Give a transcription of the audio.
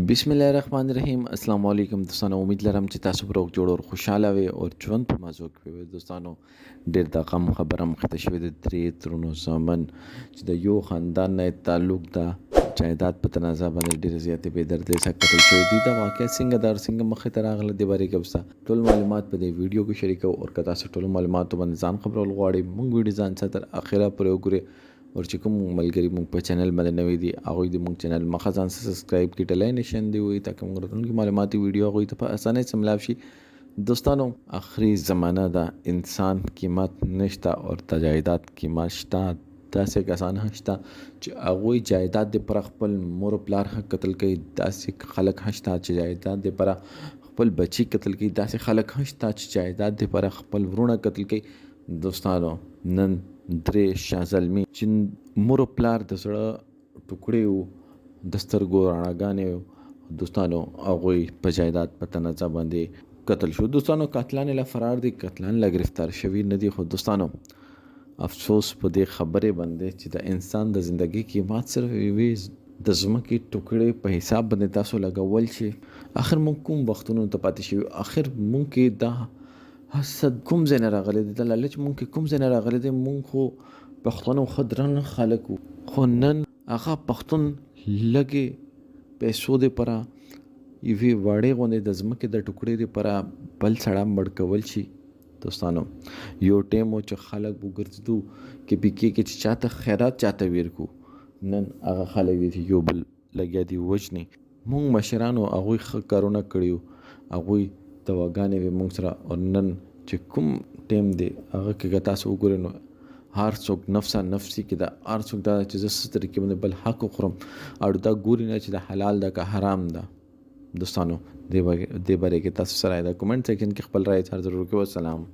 बिस्मिल्लाहिर्रहमानिर्रहीम अस्सलाम वालेकुम दोस्तانو उम्मीद लرم چې تاسو پر جوړ او خوشاله وي او ژوند په مزو کې وي دوستانو ډېر د غم خبره مخته شوې د درې ترونو زمن چې د یو خاندان نه تعلق دا جایداد په تنازع باندې ډېر زیاتې بې دردۍ سره قتل شوی دي دا واقعیت څنګه مخې ته راغله د بارے کې وسه ټول معلومات په دې ویډیو کې شریکو او کدا سره ټول معلومات باندې ځان خبرول غواړي موږ ویډیو ځان تر اخره پورې وګورئ اور چې کوم ملګری موږ په چینل باندې نوی دي هغه د موږ چینل مخه ځان سبسکرایب کړئ ټلای نشان دی وي تاکي موږ راتلونکي معلوماتي ویډیو هغه ته په اسانۍ سره ملاو شي دوستانو آخري زمانہ دا انسان قیمت نشته او د جایداد قیمت شته داسې کسان هشته چې هغه جایداد پر خپل مور پلار حق قتل کوي داسې خلک هشته چې جایداد پر خپل بچی قتل کوي داسې خلک هشته چې جایداد پر خپل ورونه قتل کوي دوستانو نن درې شازلمی چې مور پلار د سره ټوکړې وو د سترګو رڼاګانې دوستانو هغه په جایداد په تنازع باندې قتل شو دوستانو قاتلان لا فرار دي قاتلان لا گرفتار شوی نه دي خو دوستانو افسوس په دې خبره باندې چې د انسان د ژوندۍ قیمت صرف وی د زمکه ټوکړې په حساب باندې تاسو لګول شي اخر مونږ کوم وختونو ته پاتې شي اخر مونږ کې دا حسد کوم ځای راغلی دی د لالچ مونږ کوم ځای راغلی دی مونږ خو پښتون خدرن خلک خو نن هغه پښتون لګي پیسو دې پره یوه وړې غونډې د ځمکې د ټوکړې دې پره بل سړی مړ کول شي دوستانو یو ټیم چې خلک وګرځدو کې بکی کې چاته خیرات چاته ویر کو نن هغه خلک دې یو بل لګیا دی وجني مونږ مشرانو هغه ښه کارونه کړیو هغه دواګانې به موږ سره او نن چې کوم ټیم دی هغه کې تاسو وګورئ نو هر څوک نفسي کې دا هر څوک دا چې زه ستر کې باندې بل حق خورم او دا ګوري نه چې دا حلال ده که حرام ده دوستانو دې باره کې تاسو سره دا کمنټ سیکشن کې خپل رائے ضرور کوئ. والسلام.